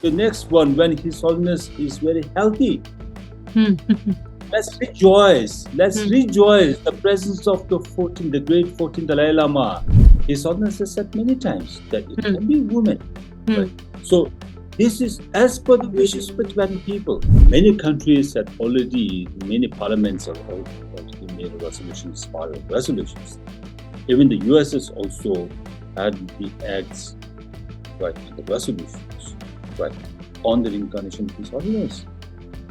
the next one when His Holiness is very healthy. Let's rejoice. Let's rejoice the presence of the great 14th Dalai Lama. His Holiness has said many times that it can be women. Right? So this is as per the wishes of the Tibetan people. Many countries have already, many parliaments have already made resolutions, part of resolutions. Even the US has also had the acts, right, and the resolutions, right, on the reincarnation of His Holiness.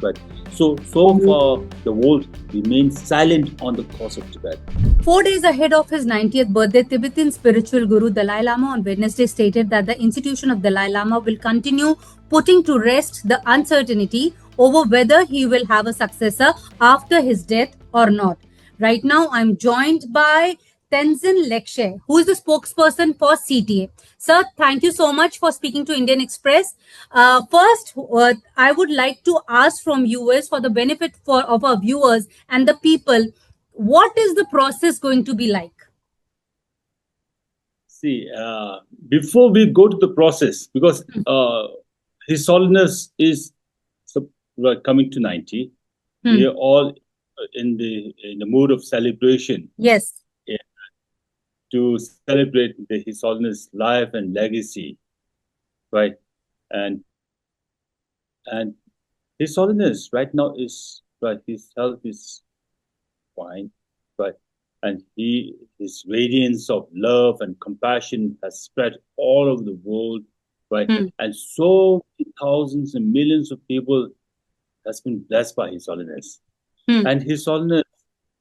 Right. So far, the world remains silent on the cause of Tibet. 4 days ahead of his 90th birthday, Tibetan spiritual guru Dalai Lama on Wednesday stated that the institution of Dalai Lama will continue putting to rest the uncertainty over whether he will have a successor after his death or not. Right now, I'm joined by Tenzin Lekshay, who is the spokesperson for CTA. Sir, thank you so much for speaking to Indian Express. First, I would like to ask from you is for the benefit of our viewers and the people, what is the process going to be like? See, before we go to the process, because His Holiness is coming to 90, we are all in the mood of celebration. Yes. To celebrate His Holiness' life and legacy, right? And His Holiness right now is right. His health is fine, right? And his radiance of love and compassion has spread all over the world, right? And so many thousands and millions of people has been blessed by His Holiness. And His Holiness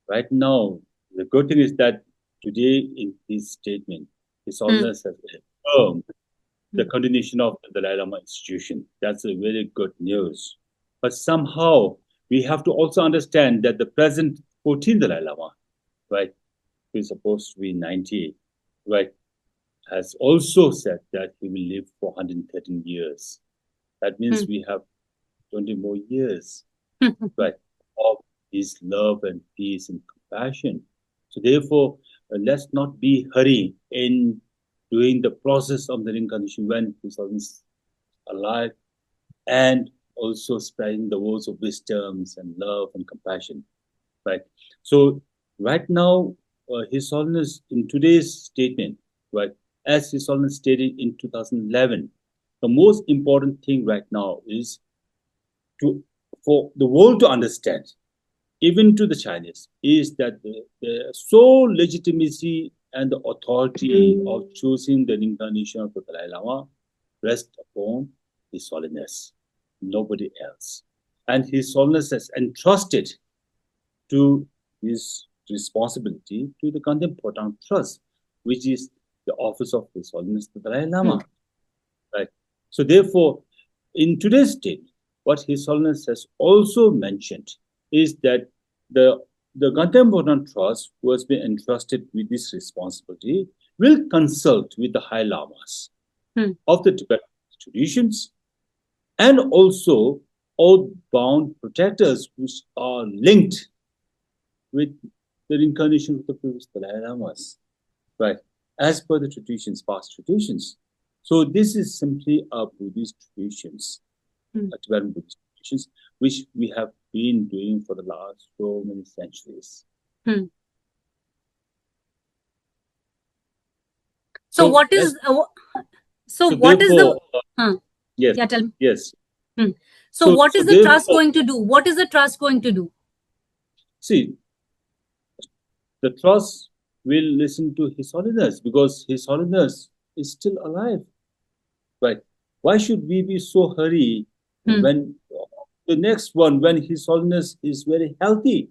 right now, the good thing is that today in his statement, His Holiness has affirmed the continuation of the Dalai Lama institution. That's a very good news. But somehow we have to also understand that the present 14th Dalai Lama, right, who is supposed to be 90, right, has also said that he will live for 113 years. That means we have 20 more years, right, of his love and peace and compassion. So therefore, let's not be hurry in doing the process of the reincarnation when His Holiness is alive, and also spreading the words of wisdoms and love and compassion, right? So right now, His Holiness in today's statement, right, as His Holiness stated in 2011, the most important thing right now is for the world to understand, even to the Chinese, is that the sole legitimacy and the authority of choosing the reincarnation of the Dalai Lama rests upon His Holiness, nobody else. And His Holiness has entrusted to his responsibility to the Contemporary Trust, which is the office of His Holiness the Dalai Lama. Right. So therefore, in today's state, what His Holiness has also mentioned is that the Contemporary Trust, who has been entrusted with this responsibility, will consult with the High Lamas of the Tibetan traditions and also oath-bound protectors which are linked with the reincarnation of the previous Dalai Lamas, right, as per the traditions, past traditions. So this is simply a Buddhist traditions, a Tibetan Buddhist traditions, which we have been doing for the last so many centuries. So what is the yes, yeah, tell me. yes. So what is the trust going to do? What is the trust going to do? See, the trust will listen to His Holiness because His Holiness is still alive, right? Why should we be so hurry when the next one, when His Holiness is very healthy?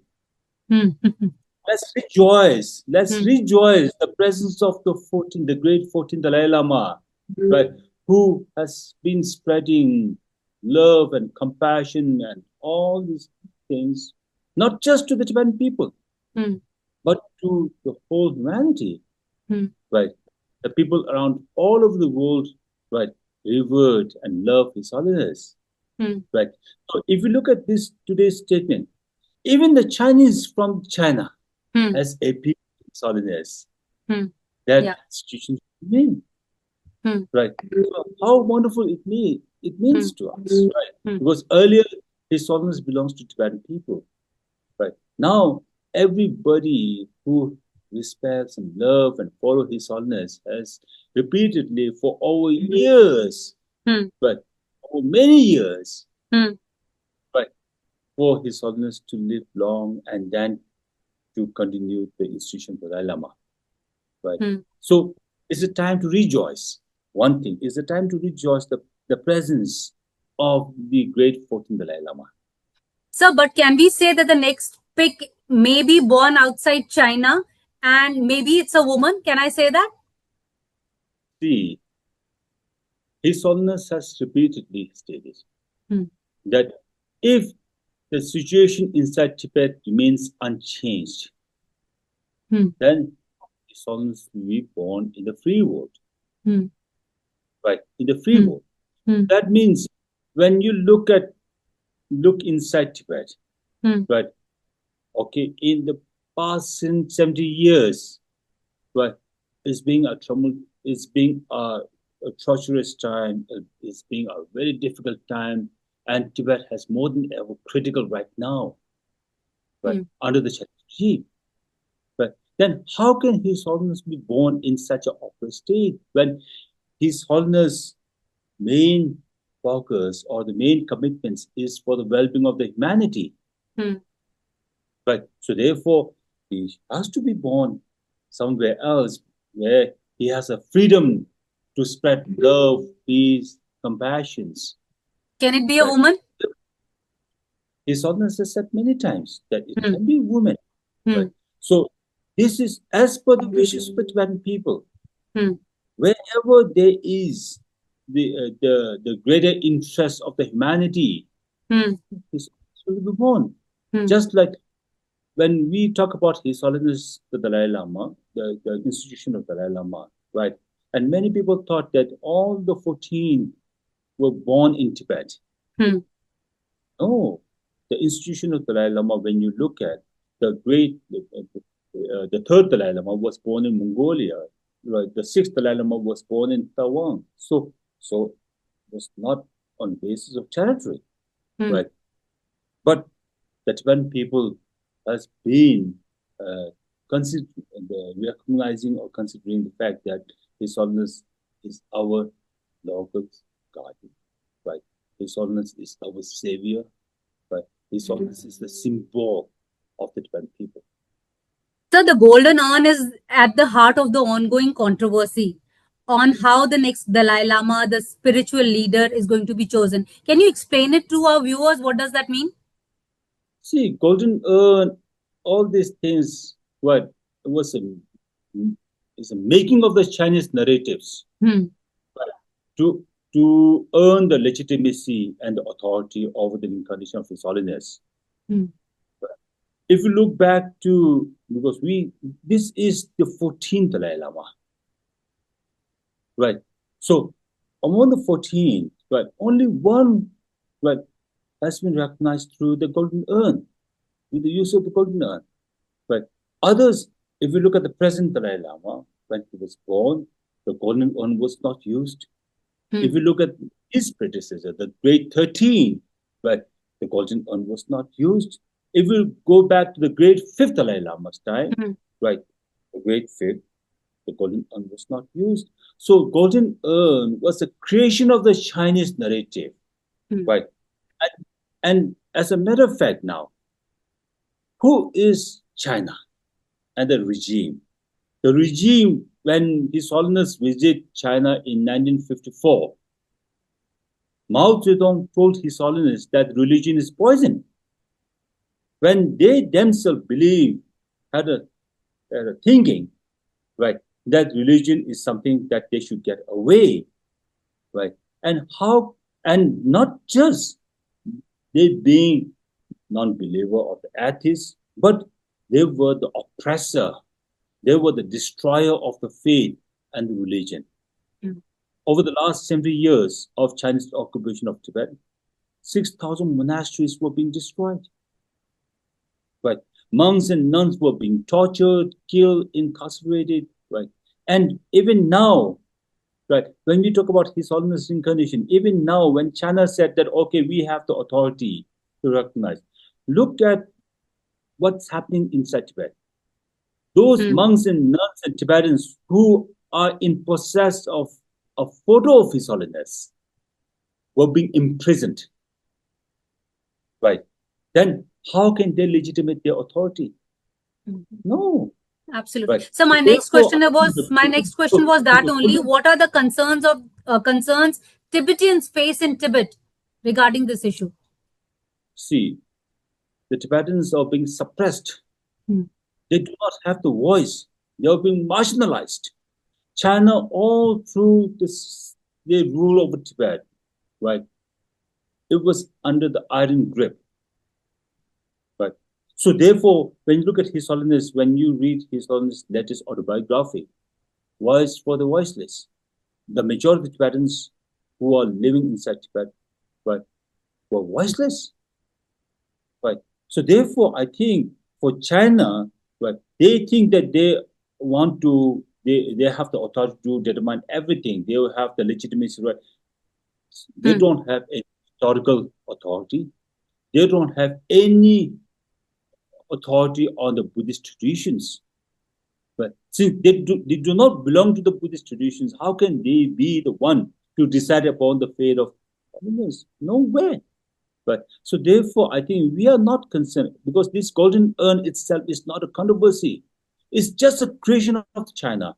Let's rejoice. Let's rejoice the presence of the great 14th Dalai Lama, right, who has been spreading love and compassion and all these things, not just to the Tibetan people, but to the whole humanity, right? The people around all over the world, right, revered and love His Holiness, right? So if you look at this today's statement, even the Chinese from China has appealed to His Holiness that institutions remain, right? So how wonderful it it means to us, right? Because earlier His Holiness belongs to Tibetan people, right? Now everybody who respects and love and follow His Holiness has repeatedly for over years, but over many years, right, for His Holiness to live long and then to continue the institution of the Dalai Lama, right? So it's a time to rejoice. One thing is a time to rejoice the presence of the great 14th Dalai Lama. Sir, but can we say that the next pick may be born outside China and maybe it's a woman? Can I say that? See, His Holiness has repeatedly stated that if the situation inside Tibet remains unchanged, then His Holiness will be born in the free world. Right, in the free world. That means when you look inside Tibet, right, okay, in the past 70 years, right, it's being a torturous time, it's being a very difficult time, and Tibet has more than ever critical right now, right, under the Chinese regime. But then how can His Holiness be born in such an awkward state when His Holiness main focus or the main commitments is for the well-being of the humanity? Right. So therefore, he has to be born somewhere else where he has a freedom to spread love, peace, compassions. Can it be a woman? His Holiness has said many times that it can be a woman. Right? So this is as per the wishes of the Tibetan people. Wherever there is the greater interest of the humanity, His Holiness will be born. Just like when we talk about His Holiness the Dalai Lama, the institution of Dalai Lama, right? And many people thought that all the 14 were born in Tibet. No, the institution of Dalai Lama, when you look at the third Dalai Lama was born in Mongolia, right? The sixth Dalai Lama was born in Taiwan. So it was not on basis of territory, right? But the Tibetan people has been recognizing or considering the fact that His Holiness is our local guardian, right? His Holiness is our savior, right? His Holiness is the symbol of the Tibetan people. So the golden urn is at the heart of the ongoing controversy on how the next Dalai Lama, the spiritual leader, is going to be chosen. Can you explain it to our viewers? What does that mean? See, golden urn, all these things, what was is a making of the Chinese narratives to earn the legitimacy and the authority over the incarnation of His Holiness. If you look back to, because this is the 14th Dalai Lama, right? So among the 14, right, only one, right, has been recognized through the golden urn, with the use of the golden urn, right? Others, if you look at the present Dalai Lama, when he was born, the golden urn was not used. If you look at his predecessor, the great 13, right, the golden urn was not used. If you go back to the great 5th Dalai Lama's time, right, the great 5th, the golden urn was not used. So golden urn was a creation of the Chinese narrative, right? And as a matter of fact now, who is China and the regime? The regime, when His Holiness visited China in 1954, Mao Zedong told His Holiness that religion is poison. When they themselves had a thinking, right, that religion is something that they should get away, right? And not just they being non-believer or the atheist, but they were the oppressor. They were the destroyer of the faith and the religion. Over the last 70 years of Chinese occupation of Tibet, 6,000 monasteries were being destroyed. Right? Monks and nuns were being tortured, killed, incarcerated. Right? And even now, right? When we talk about His Holiness reincarnation, even now, when China said that, okay, we have the authority to recognize, look at what's happening inside Tibet. Those monks and nuns and Tibetans who are in possess of a photo of His Holiness were being imprisoned, right? Then how can they legitimate their authority? No. Absolutely. Right. So my next question was that only. So, What are the concerns Tibetans face in Tibet regarding this issue? see, the Tibetans are being suppressed. Hmm. They do not have the voice. They are being marginalized. China, all through this, their rule over Tibet, right? It was under the iron grip, right? So therefore, when you look at His Holiness, when you read His Holiness' latest autobiography, Voice for the Voiceless, the majority of the Tibetans who are living inside Tibet, right, were voiceless, right? So therefore, I think for China, right, they think that they have the authority to determine everything. They will have the legitimacy, right? They don't have a historical authority. They don't have any authority on the Buddhist traditions. But since they do not belong to the Buddhist traditions, how can they be the one to decide upon the fate of others? No way. But so therefore, I think we are not concerned because this golden urn itself is not a controversy. It's just a creation of China,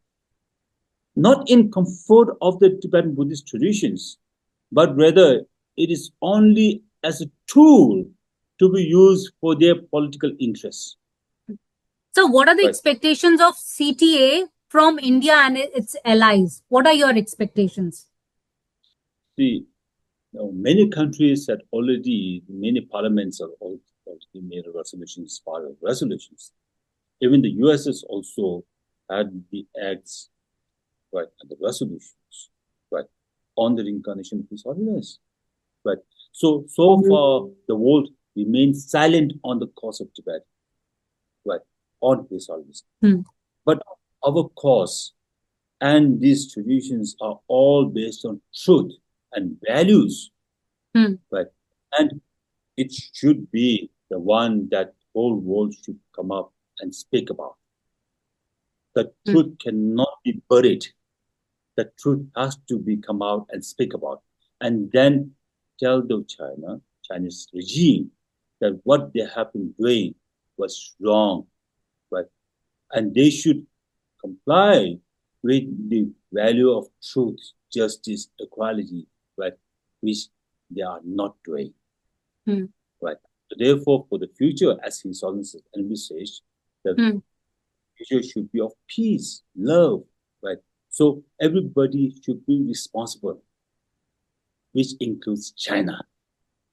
not in comfort of the Tibetan Buddhist traditions, but rather it is only as a tool to be used for their political interests. So what are the Right. expectations of CTA from India and its allies? What are your expectations? See, many countries had already, many parliaments have already made resolutions, part of resolutions. Even the US has also had the acts, right, and the resolutions, right, on the reincarnation of His Holiness, right. So far, the world remains silent on the cause of Tibet, right, on His Holiness. But our cause and these traditions are all based on truth and values, right, and it should be the one that the whole world should come up and speak about. The truth cannot be buried. The truth has to be come out and speak about, and then tell the Chinese regime that what they have been doing was wrong, right? And they should comply with the value of truth, justice, equality, right? Which they are not doing, right? So therefore, for the future, as His Holiness envisaged, the future should be of peace, love, right? So everybody should be responsible, which includes China,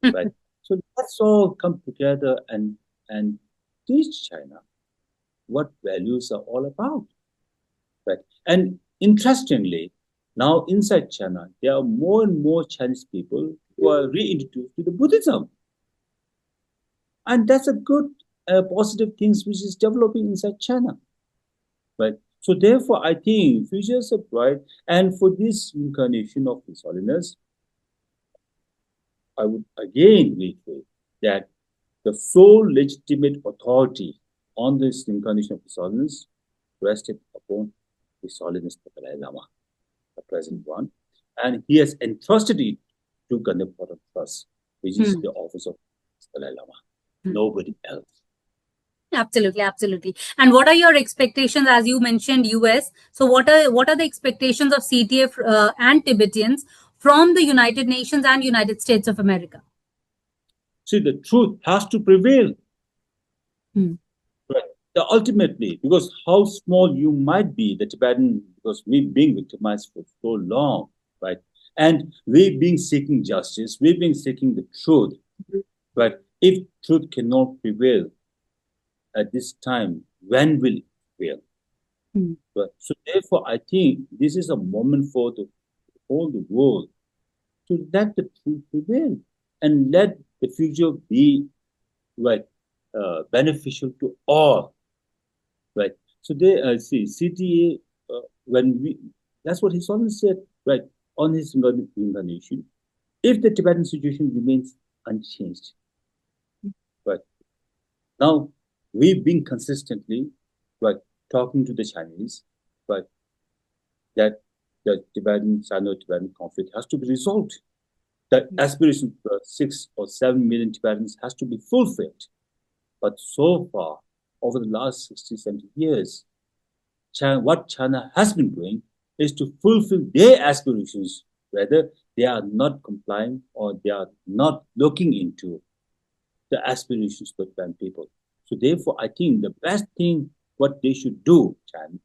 right? So let's all come together and teach China what values are all about, right? And interestingly, now inside China, there are more and more Chinese people who are reintroduced to the Buddhism, and that's a good, positive things which is developing inside China, right? So therefore, I think futures are bright, and for this incarnation of His Holiness, I would again reiterate that the sole legitimate authority on this incarnation of His Holiness rested upon His Holiness the Dalai Lama, the present one, and he has entrusted it to Gandapada Trust, which is the office of Dalai Lama. Nobody else. Absolutely. And what are your expectations, as you mentioned, US? So what are the expectations of CTA and Tibetans from the United Nations and United States of America? See, the truth has to prevail. Right. Ultimately, because how small you might be, the Tibetan, because we've been victimized for so long, right? And we've been seeking justice, we've been seeking the truth, right? If truth cannot prevail at this time, when will it prevail? Right? So therefore, I think this is a moment for the whole world to let the truth prevail and let the future be right, beneficial to all. Right. So they see CTA when we. That's what His Holiness said. right, on his reincarnation, if the Tibetan situation remains unchanged, right, now we've been consistently, right, talking to the Chinese, right, that the Tibetan Sino-Tibetan conflict has to be resolved. The aspiration for 6 or 7 million Tibetans has to be fulfilled. But so far, over the last 60, 70 years, what China has been doing is to fulfill their aspirations, whether they are not complying or they are not looking into the aspirations of the Tibetan people. So therefore, I think the best thing what they should do, China,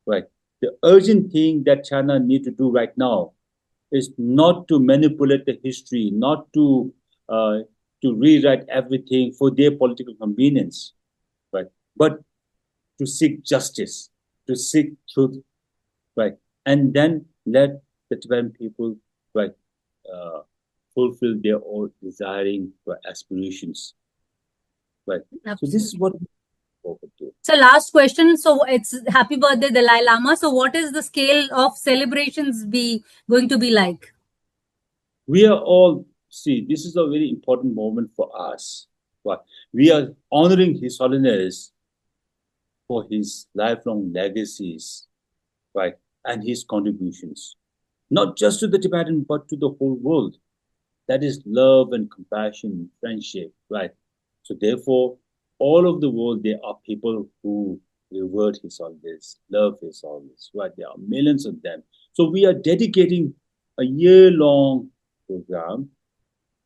right? The urgent thing that China need to do right now is not to manipulate the history, not to rewrite everything for their political convenience, right? But to seek justice, to seek truth, right? And then let the Tibetan people, right, uh, fulfill their own desiring aspirations, right? So this is what we forward to. So last question. So it's happy birthday, Dalai Lama. So what is the scale of celebrations be going to be like? We are all, see, this is a very important moment for us. Right? We are honoring His Holiness for his lifelong legacies, right, and his contributions, not just to the Tibetan, but to the whole world. That is love and compassion, friendship, right? So therefore, all over the world, there are people who revere His Holiness, love His Holiness, right? There are millions of them. So we are dedicating a year-long program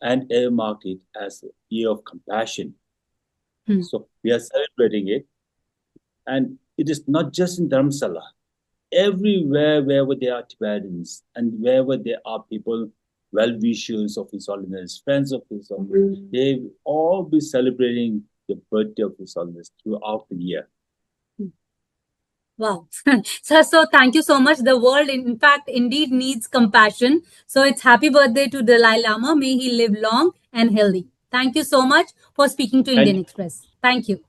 and earmarked it as a year of compassion. So we are celebrating it. And it is not just in Dharamsala. Everywhere, wherever there are Tibetans and wherever there are people, well-wishers of His Holiness, friends of His Holiness, they will all be celebrating the birthday of His Holiness throughout the year. Wow. So thank you so much. The world, in fact, indeed needs compassion. So it's happy birthday to Dalai Lama. May he live long and healthy. Thank you so much for speaking to Indian Express. Thank you.